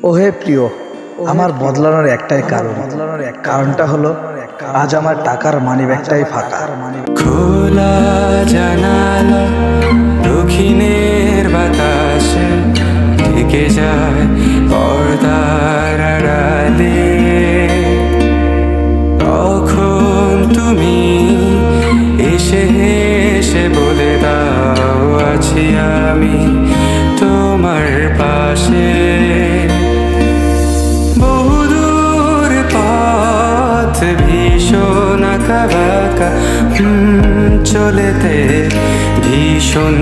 ওহে প্রিয়, আমার বদলানোর একটাই কারণটা হলো আজ আমার টাকার মানিব্যাগটাই ফাঁকা। খোলা জানালা দক্ষিণের বাতাসে ঢেকে যায় পর্দার আড়ালে। তখন তুমি এসে এসে বলে দাও আছি আমি তোমার পাশে। বহুদূর পথ ভীষণ আঁকা বাঁকা, চলেতে ভীষণ